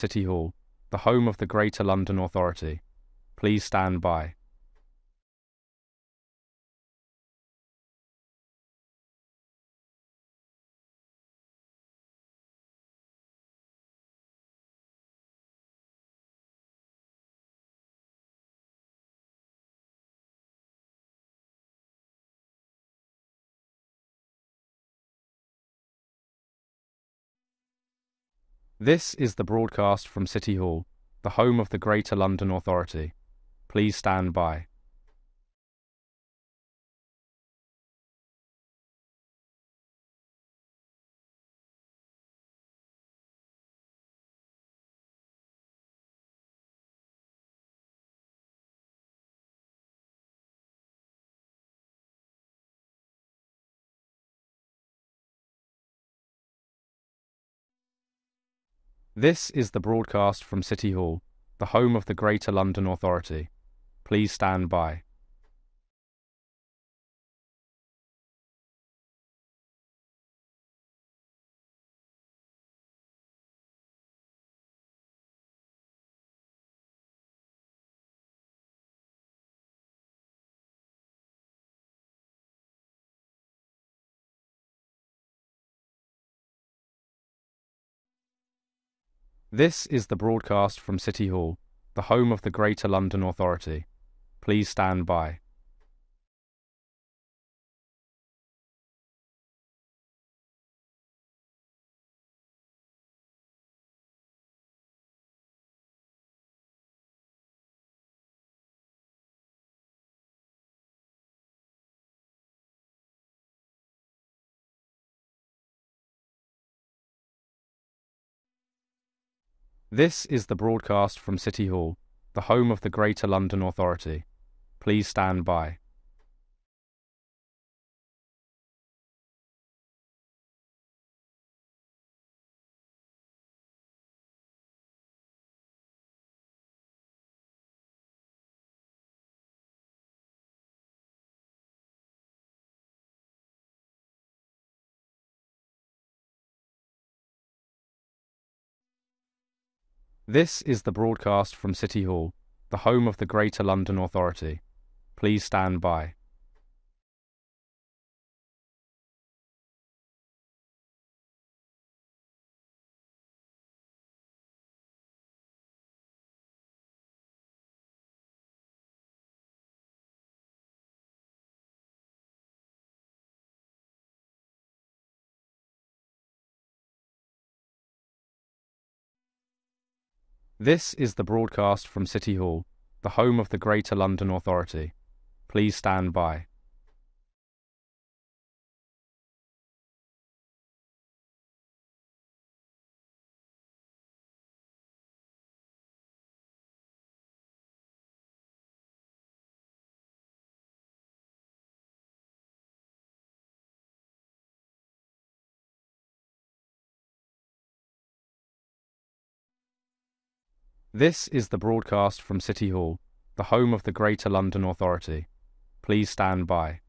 City Hall, the home of the Greater London Authority. Please stand by. This is the broadcast from City Hall, the home of the Greater London Authority. Please stand by. This is the broadcast from City Hall, the home of the Greater London Authority. Please stand by. This is the broadcast from City Hall, the home of the Greater London Authority. Please stand by. This is the broadcast from City Hall, the home of the Greater London Authority. Please stand by. This is the broadcast from City Hall, the home of the Greater London Authority. Please stand by. This is the broadcast from City Hall, the home of the Greater London Authority. Please stand by. This is the broadcast from City Hall, the home of the Greater London Authority. Please stand by.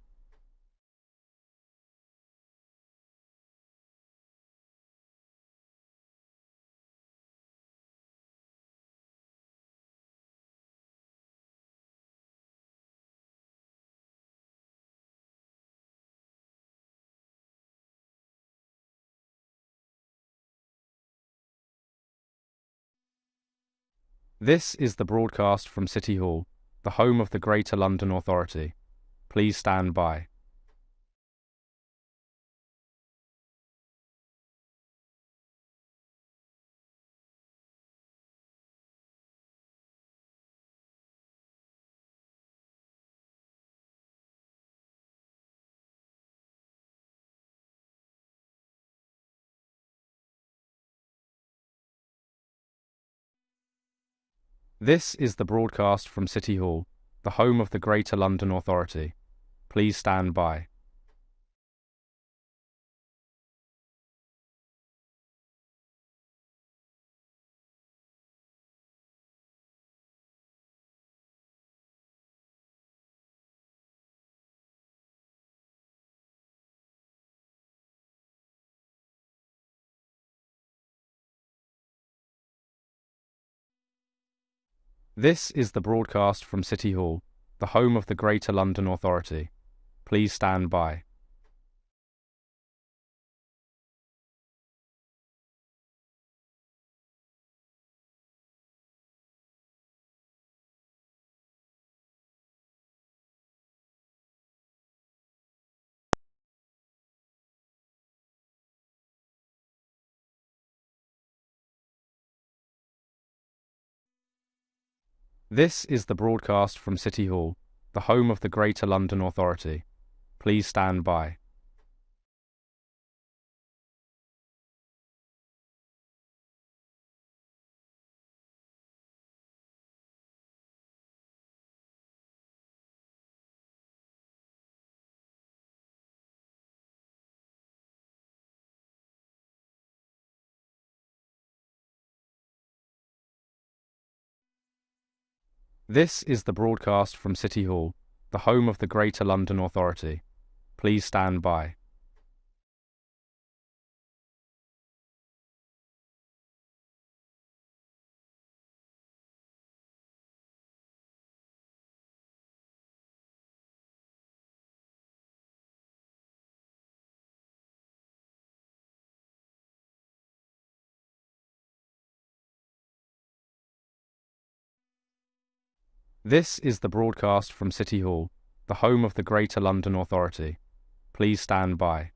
This is the broadcast from City Hall, the home of the Greater London Authority. Please stand by. This is the broadcast from City Hall, the home of the Greater London Authority. Please stand by. This is the broadcast from City Hall, the home of the Greater London Authority. Please stand by. This is the broadcast from City Hall, the home of the Greater London Authority. Please stand by. This is the broadcast from City Hall, the home of the Greater London Authority. Please stand by. This is the broadcast from City Hall, the home of the Greater London Authority. Please stand by.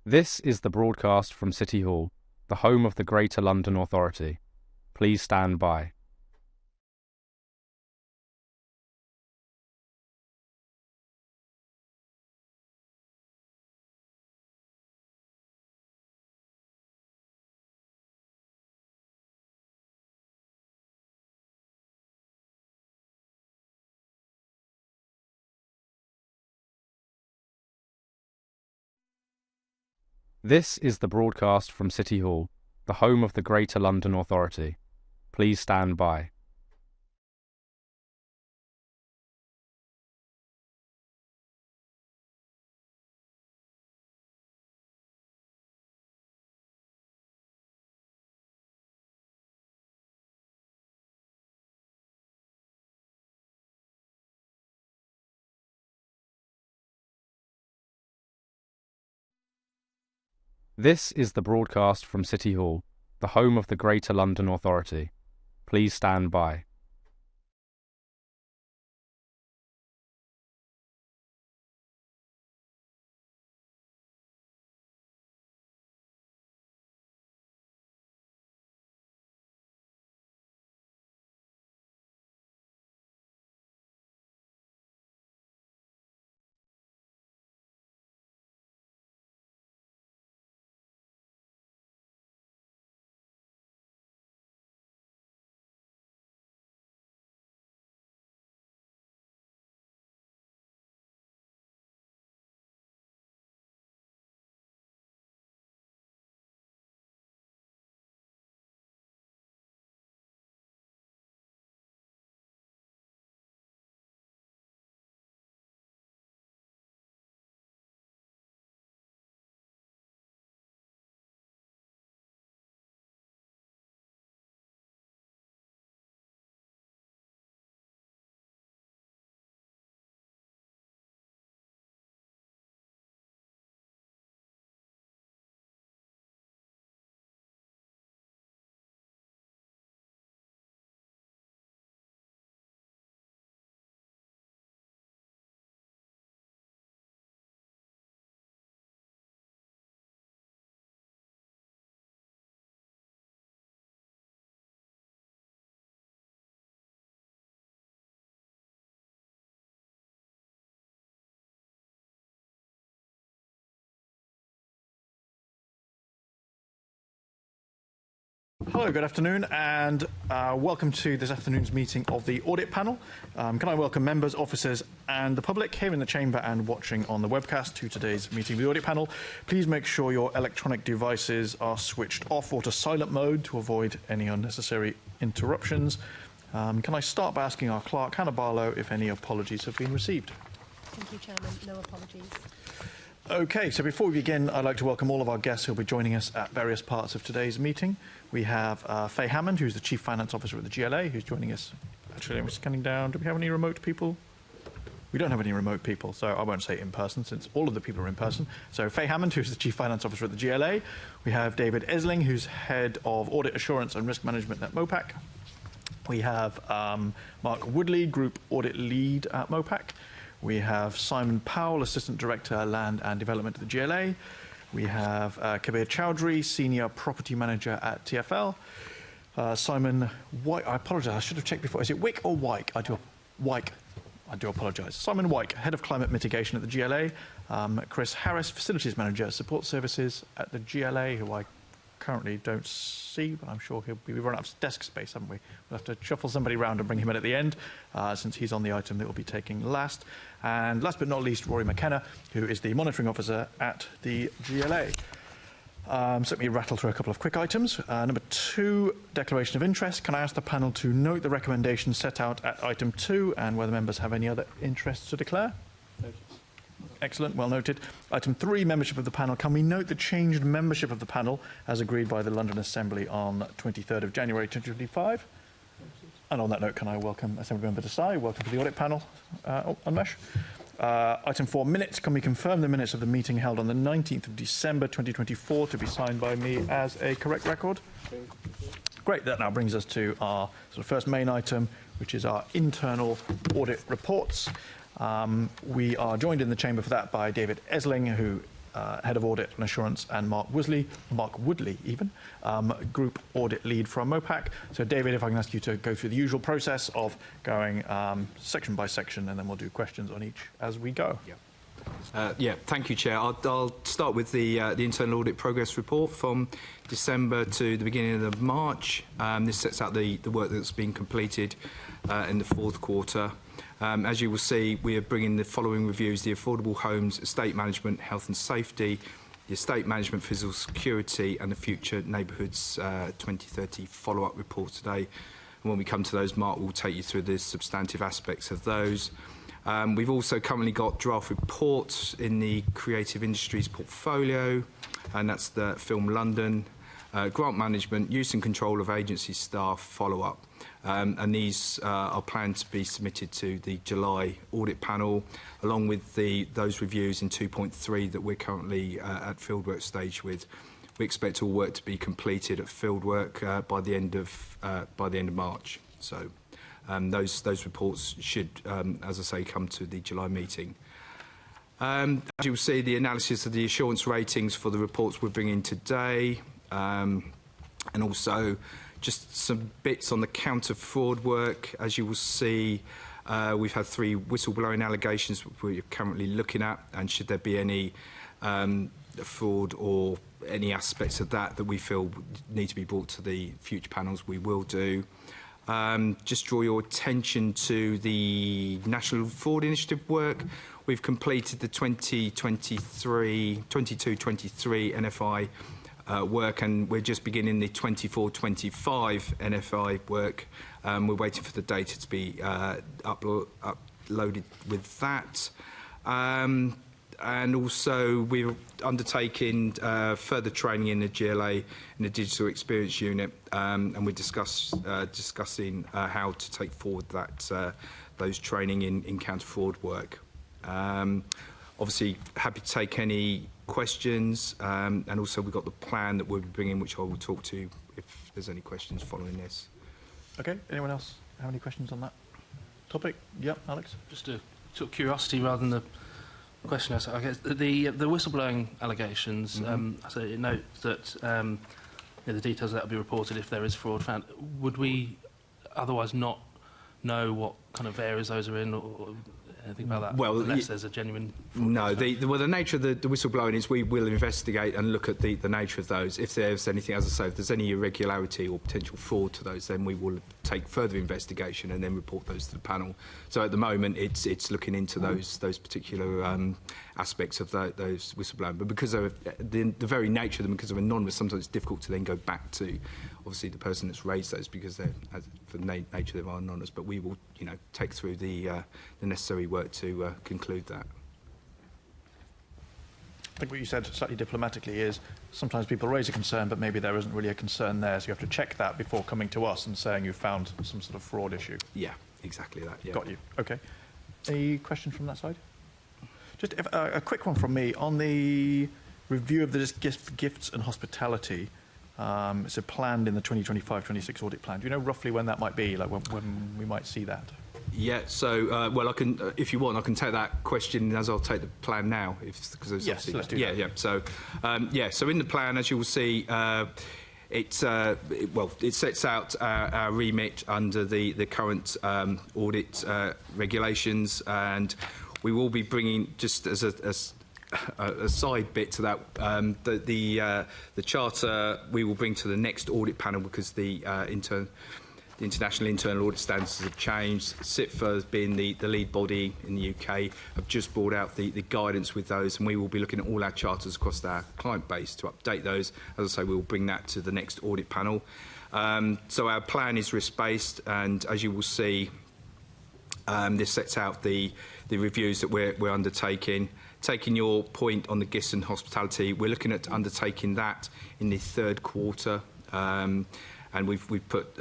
This is the broadcast from City Hall, the home of the Greater London Authority. Please stand by. This is the broadcast from City Hall, the home of the Greater London Authority. Please stand by. This is the broadcast from City Hall, the home of the Greater London Authority. Please stand by. Hello, good afternoon, and welcome to this afternoon's meeting of the Audit Panel. Can I welcome members, officers and the public here in the chamber and watching on the webcast to today's meeting of the Audit Panel. Please make sure your electronic devices are switched off or to silent mode to avoid any unnecessary interruptions. Can I start by asking our clerk, Hannah Barlow, if any apologies have been received? Thank you, Chairman. No apologies. Okay, so before we begin, I'd like to welcome all of our guests who will be joining us at various parts of today's meeting. We have Faye Hammond, who's the Chief Finance Officer at the GLA, who's joining us. Actually, I'm scanning down. Do we have any remote people? We don't have any remote people, so I won't say in person, since all of the people are in person. So Faye Hammond, who's the Chief Finance Officer at the GLA. We have David Esling, who's Head of Audit Assurance and Risk Management at MOPAC. We have Mark Woodley, Group Audit Lead at MOPAC. We have Simon Powell, Assistant Director, Land and Development at the GLA. We have Kabir Chowdhury, Senior Property Manager at TfL. Simon White, I apologise, I should have checked before. Is it Wick or Wyke? I do apologise. Simon Wyke, Head of Climate Mitigation at the GLA. Chris Harris, Facilities Manager, Support Services at the GLA, who I currently don't see, but I'm sure we've run out of desk space, haven't we? We'll have to shuffle somebody around and bring him in at the end, since he's on the item that we'll be taking last. And last but not least, Rory McKenna, who is the Monitoring Officer at the GLA. So let me rattle through a couple of quick items. Number 2, declaration of interest. Can I ask the panel to note the recommendations set out at item 2 and whether members have any other interests to declare? Excellent, well noted. Item 3, membership of the panel. Can we note the changed membership of the panel as agreed by the London Assembly on 23rd of January 2025? And on that note, can I welcome Assembly Member Desai? Welcome to the Audit Panel, Unmesh. Item 4, minutes. Can we confirm the minutes of the meeting held on the 19th of December 2024 to be signed by me as a correct record? Great, that now brings us to our first main item, which is our internal audit reports. We are joined in the chamber for that by David Esling, who Head of Audit and Assurance, and Mark Woodley even, Group Audit Lead from MOPAC. So David, if I can ask you to go through the usual process of going section by section, and then we'll do questions on each as we go. Yeah, thank you, Chair. I'll start with the Internal Audit Progress Report from December to the beginning of March. This sets out the work that's been completed in the fourth quarter. As you will see, we are bringing the following reviews: the affordable homes, estate management, health and safety, the estate management, physical security, and the future neighbourhoods 2030 follow-up report today. And when we come to those, Mark will take you through the substantive aspects of those. We've also currently got draft reports in the creative industries portfolio, and that's the Film London, grant management, use and control of agency staff follow-up. And these are planned to be submitted to the July Audit Panel, along with those reviews in 2.3 that we're currently at fieldwork stage with. We expect all work to be completed at fieldwork by the end of March. So those reports should, as I say, come to the July meeting. As you will see, the analysis of the assurance ratings for the reports we're bringing today, and also just some bits on the counter-fraud work. As you will see, we've had 3 whistleblowing allegations we're currently looking at, and should there be any fraud or any aspects of that we feel need to be brought to the future panels, we will do. Just draw your attention to the National Fraud Initiative work. We've completed the 22-23 NFI work, and we're just beginning the 24-25 NFI work. We're waiting for the data to be uploaded with that. And also we're undertaking further training in the GLA in the Digital Experience Unit, and we're discussing how to take forward those training in counter-fraud work. Obviously, happy to take any questions, and also we've got the plan that we'll be bringing, which I will talk to if there's any questions following this. Okay, anyone else have any questions on that topic? Yep, Alex? Just a sort of curiosity rather than the question. I guess the whistleblowing allegations, so it notes that the details that will be reported if there is fraud found. Would we otherwise not know what kind of areas those are in, or anything about that? Well, unless there's a genuine... fraud No, concern? the nature of the whistleblowing is we will investigate and look at the nature of those. If there's anything, as I say, if there's any irregularity or potential fraud to those, then we will take further investigation and then report those to the panel. So at the moment, it's looking into those particular aspects of those whistleblowing. But because of the very nature of them, because they're anonymous, sometimes it's difficult to then go back to, obviously, the person that's raised those, because they're, for the nature they are anonymous. But we will, take through the necessary work to conclude that. I think what you said slightly diplomatically is sometimes people raise a concern, but maybe there isn't really a concern there, so you have to check that before coming to us and saying you found some sort of fraud issue. Yeah, exactly that. Yeah. Got you. Okay. Any questions from that side? Just a quick one from me. On the review of the gifts and hospitality, it's planned in the 2025-26 audit plan. Do you know roughly when that might be, like when we might see that? Yeah, so, well, I can, if you want, I can take that question as I'll take the plan now. Because yes, let's do that. Yeah. So, so in the plan, as you will see, it sets out our remit under the current audit regulations, and we will be bringing, just as a side bit to that, the charter we will bring to the next audit panel, because the international internal audit standards have changed. CIPFA has been the lead body in the UK, have just brought out the guidance with those, and we will be looking at all our charters across our client base to update those. As I say, we will bring that to the next audit panel. So our plan is risk-based, and as you will see, this sets out the reviews that we're undertaking. Taking your point on the gifts and hospitality, we're looking at undertaking that in the third quarter. And we've put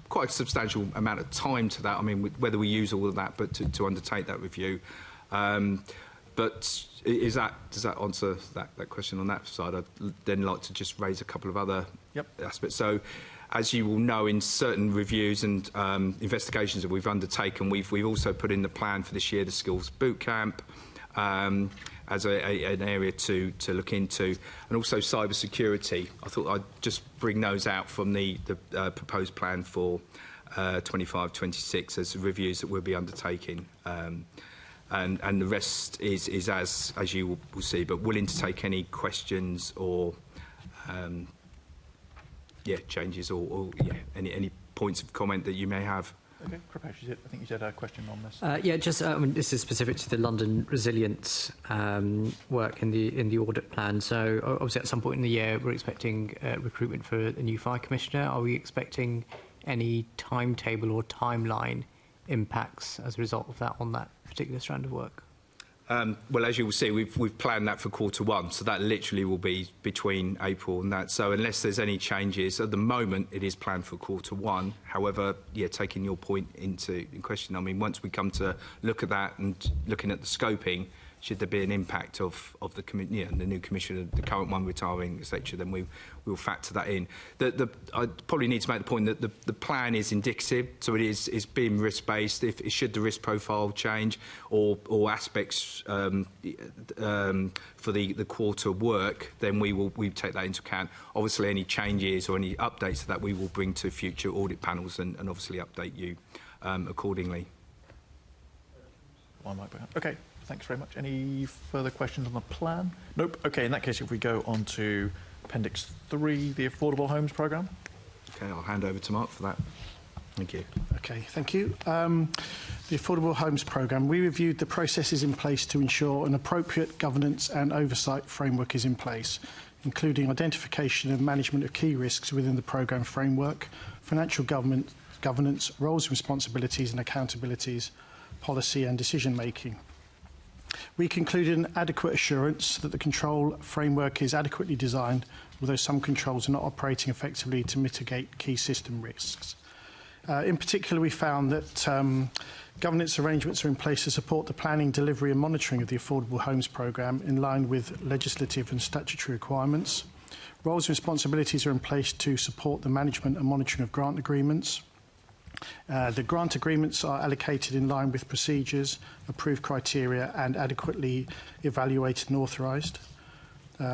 quite a substantial amount of time to that. I mean, whether we use all of that, but to undertake that review. But does that answer that question on that side? I'd then like to just raise a couple of other aspects. So, as you will know, in certain reviews and investigations that we've undertaken, we've also put in the plan for this year the skills boot camp. As an area to look into, and also cyber security. I thought I'd just bring those out from the proposed plan for 25-26 as reviews that we'll be undertaking, and the rest is as you will see. But willing to take any questions or changes or any points of comment that you may have. Okay, Kripesh, I think you said a question on this. This is specific to the London resilience work in the audit plan. So obviously at some point in the year we're expecting recruitment for a new fire commissioner. Are we expecting any timetable or timeline impacts as a result of that on that particular strand of work? Well, as you will see, we've planned that for quarter 1, so that literally will be between April and that. So unless there's any changes, at the moment it is planned for quarter 1. However, taking your point in question, I mean, once we come to look at that and looking at the scoping, should there be an impact of the new commissioner, the current one retiring, etc., then we will factor that in. I probably need to make the point that the plan is indicative, so it's being risk-based. If should the risk profile change or aspects for the quarter work, then we take that into account. Obviously, any changes or any updates to that we will bring to future audit panels and obviously update you accordingly. Okay. Thanks very much. Any further questions on the plan? Nope. Okay, in that case, if we go on to Appendix 3, the Affordable Homes Programme. Okay, I'll hand over to Mark for that. Thank you. Okay, thank you. The Affordable Homes Programme, we reviewed the processes in place to ensure an appropriate governance and oversight framework is in place, including identification and management of key risks within the programme framework, financial governance, roles and responsibilities and accountabilities, policy and decision-making. We concluded an adequate assurance that the control framework is adequately designed, although some controls are not operating effectively to mitigate key system risks. In particular, we found that governance arrangements are in place to support the planning, delivery and monitoring of the Affordable Homes Programme in line with legislative and statutory requirements. Roles and responsibilities are in place to support the management and monitoring of grant agreements. The grant agreements are allocated in line with procedures, approved criteria and adequately evaluated and authorised.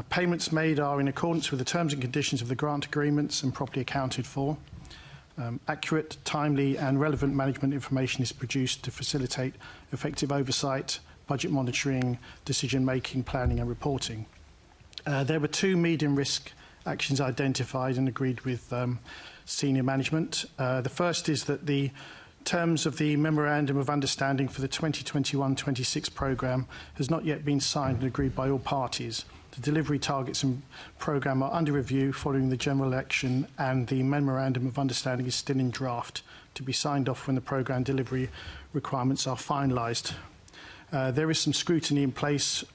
Payments made are in accordance with the terms and conditions of the grant agreements and properly accounted for. Accurate, timely and relevant management information is produced to facilitate effective oversight, budget monitoring, decision-making, planning and reporting. There were 2 medium risk actions identified and agreed with senior management. The first is that the terms of the Memorandum of Understanding for the 2021-26 programme has not yet been signed and agreed by all parties. The delivery targets and programme are under review following the general election, and the Memorandum of Understanding is still in draft to be signed off when the programme delivery requirements are finalised. There is some scrutiny in place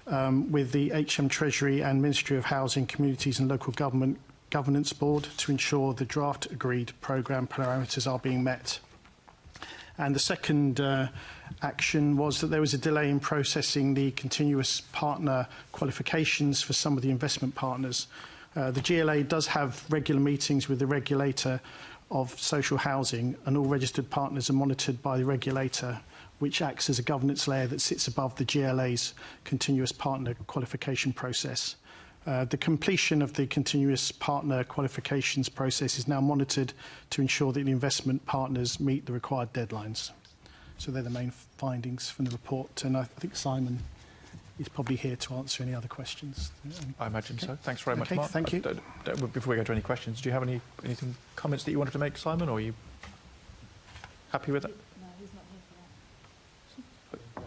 with the HM Treasury and Ministry of Housing, Communities and Local Government Governance Board to ensure the draft agreed programme parameters are being met. And the second action was that there was a delay in processing the continuous partner qualifications for some of the investment partners. The GLA does have regular meetings with the regulator of social housing, and all registered partners are monitored by the regulator, which acts as a governance layer that sits above the GLA's continuous partner qualification process. The completion of the continuous partner qualifications process is now monitored to ensure that the investment partners meet the required deadlines. So they're the main findings from the report, and I think Simon is probably here to answer any other questions. I imagine so. Thanks very much, Mark. Thank you. Before we go to any questions, do you have any comments that you wanted to make, Simon, or are you happy with it? No, he's not here for that.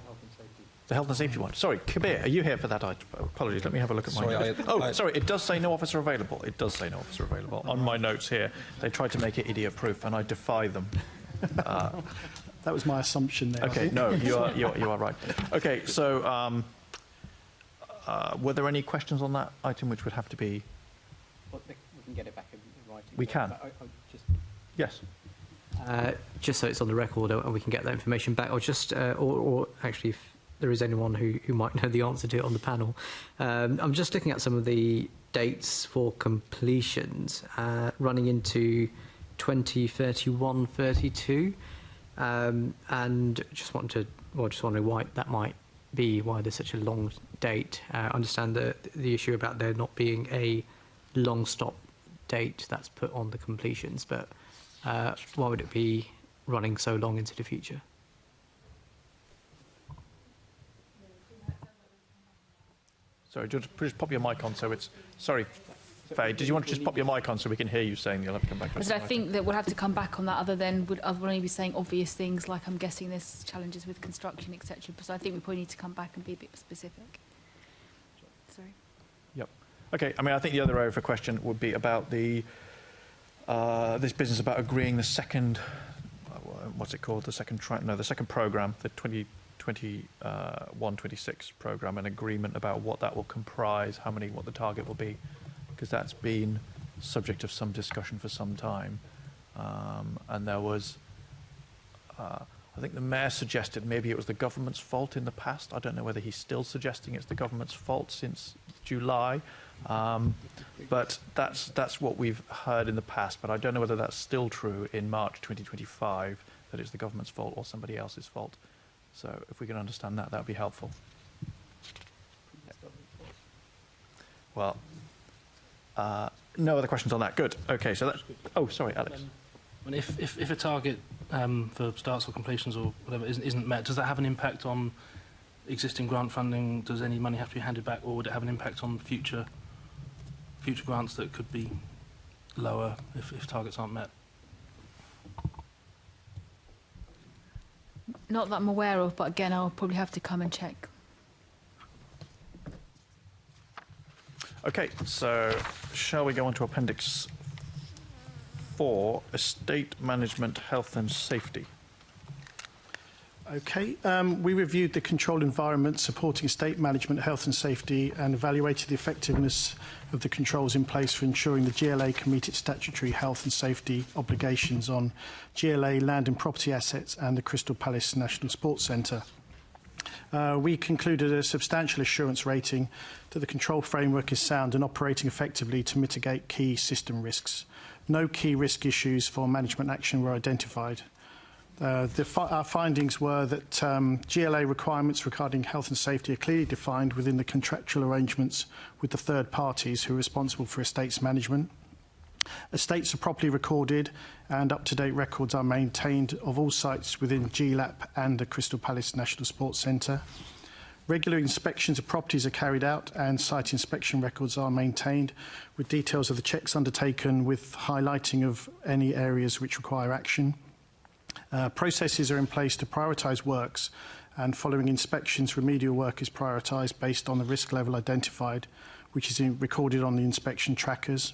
The health and safety one. Sorry, Kabir, are you here for that item? Apologies, let me have a look at my notes. Sorry, it does say no officer available. It does say no officer available. On my notes here, they tried to make it idiot-proof, and I defy them. That was my assumption there. Okay, no, you are right. Okay, so were there any questions on that item which would have to be... Well, we can get it back in writing. We can. Yes. Just so it's on the record and we can get that information back, or just, or actually, if there is anyone who might know the answer to it on the panel. I'm just looking at some of the dates for completions running into 2031-32, and just wondering why that might be, why there's such a long date. I understand the issue about there not being a long stop date that's put on the completions, but why would it be running so long into the future? Sorry, just pop your mic on so it's... Sorry, Faye, did you want to just pop your mic on so we can hear you saying you'll have to come back to So I think that we'll have to come back on that, other than I'll only be saying obvious things like I'm guessing there's challenges with construction, etc. So I think we probably need to come back and be a bit specific. Sorry. Yep. Okay, I mean, I think the other area for question would be about the this business about agreeing the second, what's it called, the second programme, the 2021-26 programme, an agreement about what that will comprise, what the target will be, because that's been subject of some discussion for some time. And there was, I think the Mayor suggested maybe it was the government's fault in the past. I don't know whether he's still suggesting it's the government's fault since July. But that's what we've heard in the past. But I don't know whether that's still true in March 2025, that it's the government's fault or somebody else's fault. So if we can understand that, that would be helpful. Well, no other questions on that. Good. Okay, so that... Oh, sorry, Alex. And if a target for starts or completions or whatever isn't met, does that have an impact on existing grant funding? Does any money have to be handed back, or would it have an impact on future grants that could be lower if targets aren't met? Not that I'm aware of, but again, I'll probably have to come and check. Okay, so shall we go on to Appendix 4, Estate Management, Health and Safety? Okay, we reviewed the control environment supporting estate management, health and safety, and evaluated the effectiveness of the controls in place for ensuring the GLA can meet its statutory health and safety obligations on GLA land and property assets and the Crystal Palace National Sports Centre. We concluded a substantial assurance rating that the control framework is sound and operating effectively to mitigate key system risks. No key risk issues for management action were identified. Our findings were that GLA requirements regarding health and safety are clearly defined within the contractual arrangements with the third parties who are responsible for estates management. Estates are properly recorded and up-to-date records are maintained of all sites within GLAP and the Crystal Palace National Sports Centre. Regular inspections of properties are carried out and site inspection records are maintained with details of the checks undertaken with highlighting of any areas which require action. Processes are in place to prioritise works, and following inspections, remedial work is prioritised based on the risk level identified, which is recorded on the inspection trackers.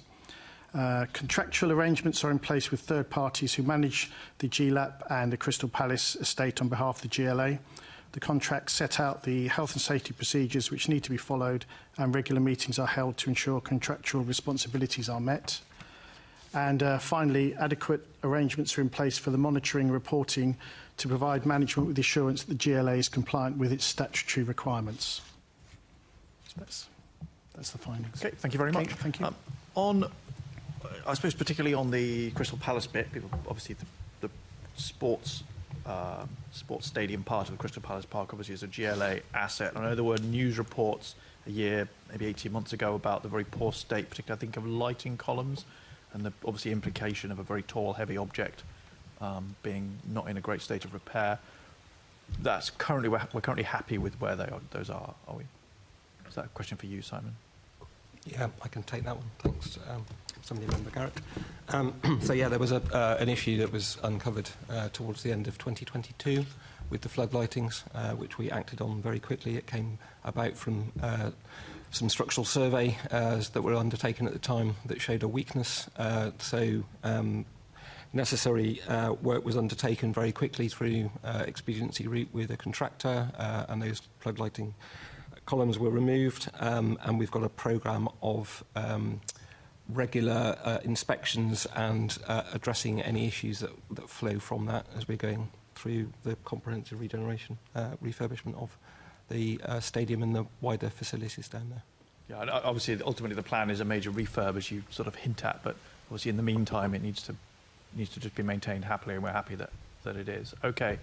Contractual arrangements are in place with third parties who manage the GLAP and the Crystal Palace estate on behalf of the GLA. The contracts set out the health and safety procedures which need to be followed, and regular meetings are held to ensure contractual responsibilities are met. And finally, adequate arrangements are in place for the monitoring and reporting to provide management with assurance that the GLA is compliant with its statutory requirements. So that's the findings. Okay, thank you very much. Okay, thank you. I suppose particularly on the Crystal Palace bit, people, obviously the sports stadium part of the Crystal Palace Park obviously is a GLA asset. I know there were news reports a year, maybe 18 months ago, about the very poor state, particularly I think of lighting columns, and the obviously implication of a very tall, heavy object being not in a great state of repair. That's currently we're currently happy with where those are we? Is that a question for you, Simon? Yeah, I can take that one. Thanks, Assembly Member Garrett. So yeah, there was an issue that was uncovered towards the end of 2022 with the flood lightings, which we acted on very quickly. It came about from some structural survey that were undertaken at the time that showed a weakness. Necessary work was undertaken very quickly through expediency route with a contractor, and those flood lighting columns were removed, and we've got a programme of regular inspections and addressing any issues that flow from that as we're going through the comprehensive regeneration, refurbishment of the stadium and the wider facilities down there. Yeah, and obviously, ultimately, the plan is a major refurb, as you sort of hint at, but obviously, in the meantime, it needs to just be maintained happily, and we're happy that it is. Okay.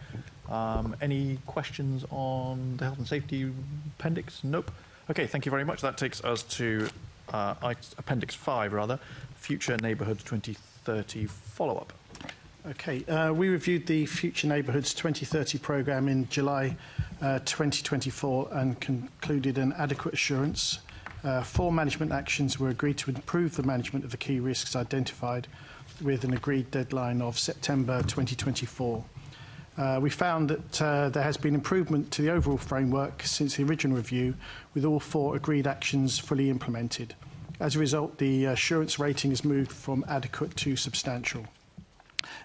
Any questions on the health and safety appendix? Nope. Okay, thank you very much. That takes us to Appendix 5, rather, Future Neighbourhoods 2030 follow-up. Okay, we reviewed the Future Neighbourhoods 2030 programme in July 2024 and concluded an adequate assurance. 4 management actions were agreed to improve the management of the key risks identified, with an agreed deadline of September 2024. We found that there has been improvement to the overall framework since the original review, with all 4 agreed actions fully implemented. As a result, the assurance rating has moved from adequate to substantial.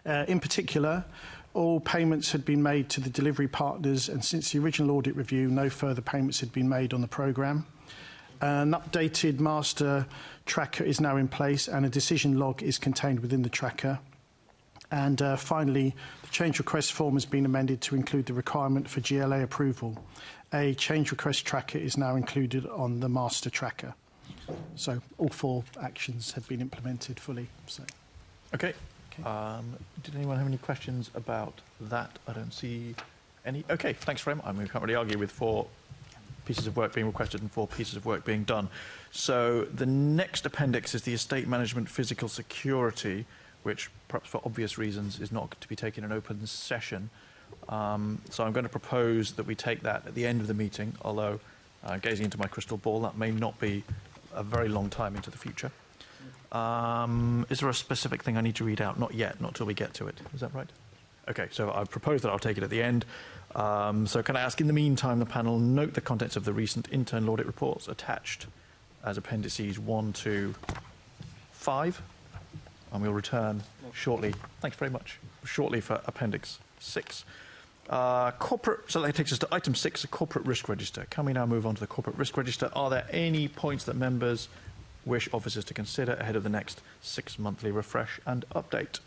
In particular, all payments had been made to the delivery partners, and since the original audit review, no further payments had been made on the programme. An updated master tracker is now in place, and a decision log is contained within the tracker. And finally, the change request form has been amended to include the requirement for GLA approval. A change request tracker is now included on the master tracker. So all 4 actions have been implemented fully. So. Okay. Did anyone have any questions about that? I don't see any. Okay, thanks very much. I mean, we can't really argue with 4 pieces of work being requested and 4 pieces of work being done. So the next appendix is the estate management physical security, which perhaps for obvious reasons is not to be taken in open session. So I'm going to propose that we take that at the end of the meeting, although gazing into my crystal ball, that may not be a very long time into the future. Is there a specific thing I need to read out? Not yet, not till we get to it. Is that right? Okay, so I propose that I'll take it at the end. So can I ask, in the meantime, the panel note the contents of the recent internal audit reports attached as appendices 1 to 5, and we'll return shortly. Thanks very much. Shortly for Appendix 6. So that takes us to Item 6, the Corporate Risk Register. Can we now move on to the Corporate Risk Register? Are there any points that members wish officers to consider ahead of the next 6 monthly refresh and update?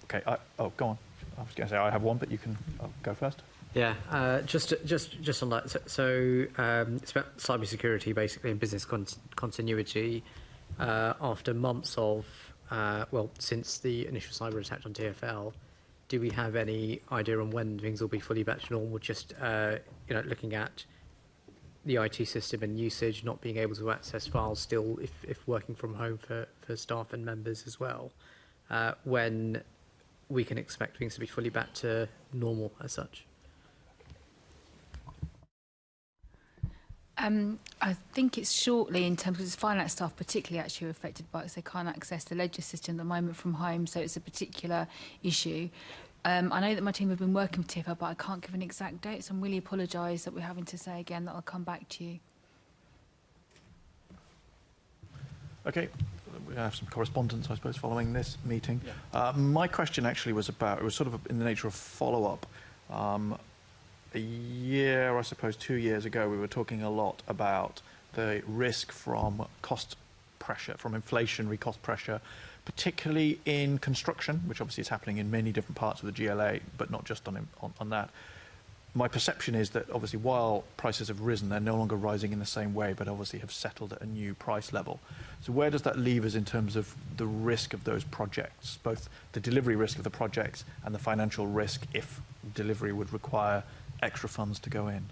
Okay, go on. I was going to say I have one, but you can go first. Yeah, just on that. So it's about cybersecurity, basically, and business continuity. After months of, since the initial cyber attack on TfL, do we have any idea on when things will be fully back to normal? Just looking at the IT system and usage, not being able to access files still if working from home for staff and members as well, when we can expect things to be fully back to normal as such. I think it's shortly in terms of finance staff particularly actually are affected by it because they can't access the ledger system at the moment from home, so it's a particular issue. I know that my team have been working with TIFA, but I can't give an exact date, so I really apologise that we're having to say again that I'll come back to you. Okay, we have some correspondence, I suppose, following this meeting. My question actually was about, it was sort of in the nature of follow-up. A year, I suppose 2 years ago, we were talking a lot about the risk from cost pressure, from inflationary cost pressure, particularly in construction, which obviously is happening in many different parts of the GLA, but not just on that. My perception is that obviously while prices have risen, they're no longer rising in the same way, but obviously have settled at a new price level. So where does that leave us in terms of the risk of those projects, both the delivery risk of the projects and the financial risk if delivery would require extra funds to go in?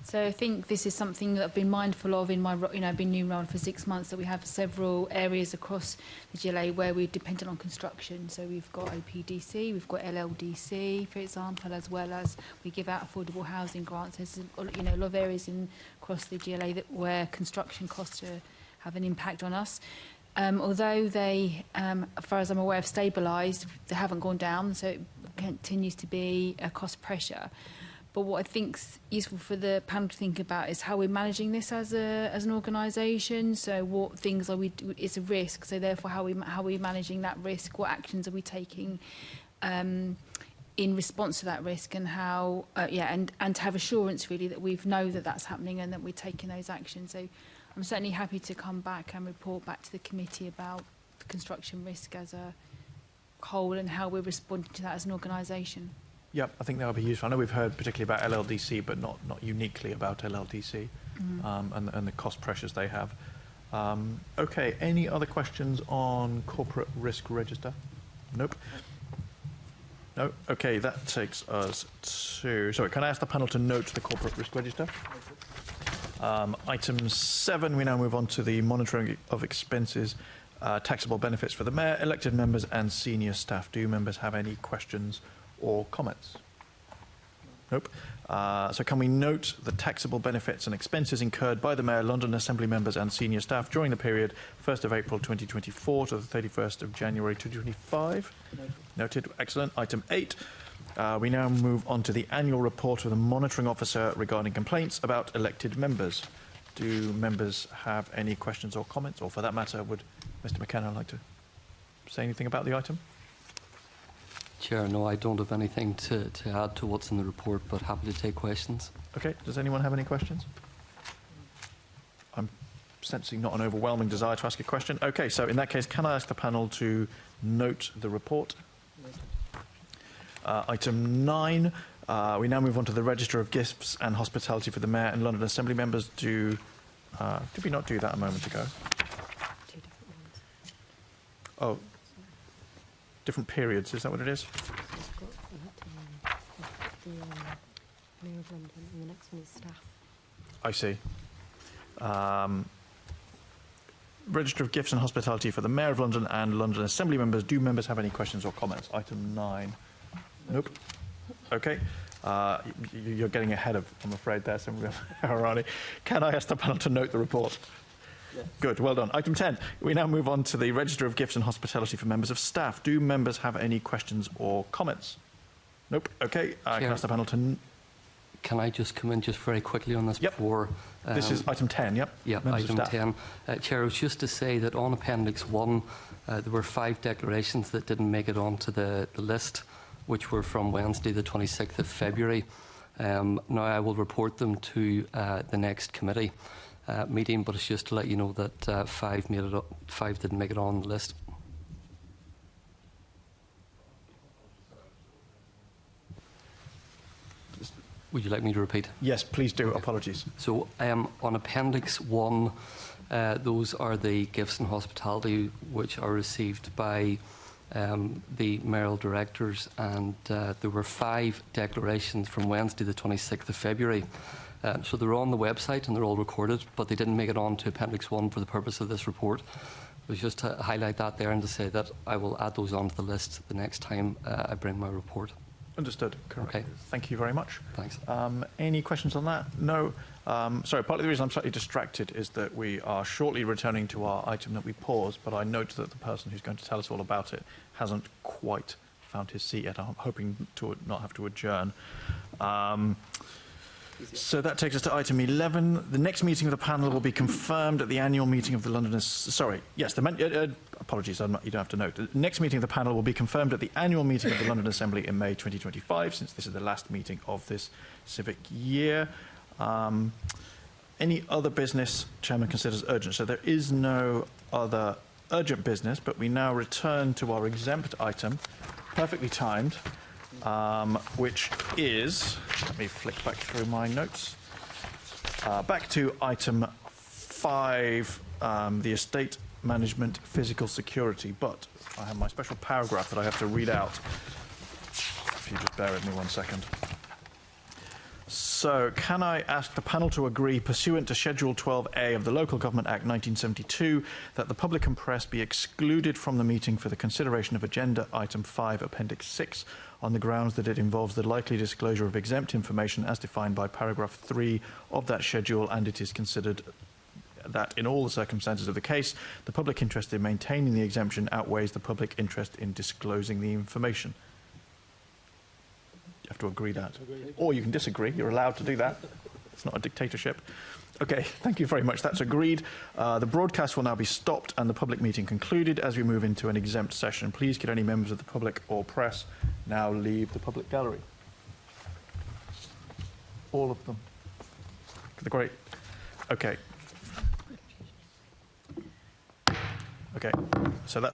So I think this is something that I've been mindful of in my, I've been new around for 6 months, that we have several areas across the GLA where we're dependent on construction. So we've got OPDC, we've got LLDC, for example, as well as we give out affordable housing grants. There's a lot of areas across the GLA where construction costs have an impact on us. Although they, as far as I'm aware, have stabilised, they haven't gone down, so it continues to be a cost pressure. But what I think's useful for the panel to think about is how we're managing this as an organisation. So what things are it's a risk. So therefore, how are we managing that risk? What actions are we taking in response to that risk? And how and to have assurance really that we know that that's happening and that we're taking those actions. So I'm certainly happy to come back and report back to the committee about the construction risk as a whole and how we're responding to that as an organisation. Yep, I think that would be useful. I know we've heard particularly about LLDC, but not uniquely about LLDC and the cost pressures they have. Okay, any other questions on corporate risk register? Nope. No? Okay, that takes us to... Sorry, can I ask the panel to note the corporate risk register? Item 7, we now move on to the monitoring of expenses, taxable benefits for the mayor, elected members and senior staff. Do members have any questions or comments? Nope. So can we note the taxable benefits and expenses incurred by the Mayor, London Assembly members and senior staff during the period 1st of April 2024 to the 31st of January 2025? Noted. Excellent. Item 8. We now move on to the annual report of the monitoring officer regarding complaints about elected members. Do members have any questions or comments? Or for that matter, would Mr McKenna like to say anything about the item? Chair, no, I don't have anything to add to what's in the report, but happy to take questions. Okay, does anyone have any questions? I'm sensing not an overwhelming desire to ask a question. Okay, so in that case, can I ask the panel to note the report? Item 9, we now move on to the Register of Gifts and Hospitality for the Mayor and London Assembly members. Did we not do that a moment ago? 2 different ones. Oh. Different periods, is that what it is? The Mayor of London, and the next one is staff. I see. Register of Gifts and Hospitality for the Mayor of London and London Assembly members. Do members have any questions or comments? Item 9. Nope. Okay. You're getting ahead of, I'm afraid, there, Senator Harani. Can I ask the panel to note the report? Yes. Good, well done. Item 10, we now move on to the Register of Gifts and Hospitality for members of staff. Do members have any questions or comments? Nope. Okay, can I ask the panel to... Can I just come in just very quickly on this before... this is item 10, yep. Yeah, item 10. Chair, it was just to say that on Appendix 1, there were 5 declarations that didn't make it onto the list, which were from Wednesday, the 26th of February. Now, I will report them to the next committee meeting, but it's just to let you know that 5 didn't make it on the list. Would you like me to repeat? Yes, please do. Apologies. So on Appendix 1, those are the gifts and hospitality which are received by the mayoral directors, and there were 5 declarations from Wednesday the 26th of February. So they're on the website and they're all recorded, but they didn't make it on to Appendix 1 for the purpose of this report. It was just to highlight that there and to say that I will add those onto the list the next time I bring my report. Understood. Correct. Okay. Thank you very much. Thanks. Any questions on that? No. Sorry, partly the reason I'm slightly distracted is that we are shortly returning to our item that we paused, but I note that the person who's going to tell us all about it hasn't quite found his seat yet. I'm hoping to not have to adjourn. So that takes us to item 11. The next meeting of the panel will be confirmed at the annual meeting of the London... Sorry, yes, apologies, you don't have to note. The next meeting of the panel will be confirmed at the annual meeting of the London Assembly in May 2025, since this is the last meeting of this civic year. Any other business Chairman considers urgent? So there is no other urgent business, but we now return to our exempt item, perfectly timed, which is, let me flick back through my notes, back to item 5, the estate management physical security, but I have my special paragraph that I have to read out. If you just bear with me 1 second. So, can I ask the panel to agree, pursuant to Schedule 12A of the Local Government Act 1972, that the public and press be excluded from the meeting for the consideration of Agenda Item 5, Appendix 6, on the grounds that it involves the likely disclosure of exempt information as defined by paragraph 3 of that schedule, and it is considered that in all the circumstances of the case, the public interest in maintaining the exemption outweighs the public interest in disclosing the information. You have to agree that. Or you can disagree. You're allowed to do that. It's not a dictatorship. Okay, thank you very much. That's agreed. The broadcast will now be stopped and the public meeting concluded as we move into an exempt session. Please, could any members of the public or press now leave the public gallery? All of them. Great. Okay. Okay, so that...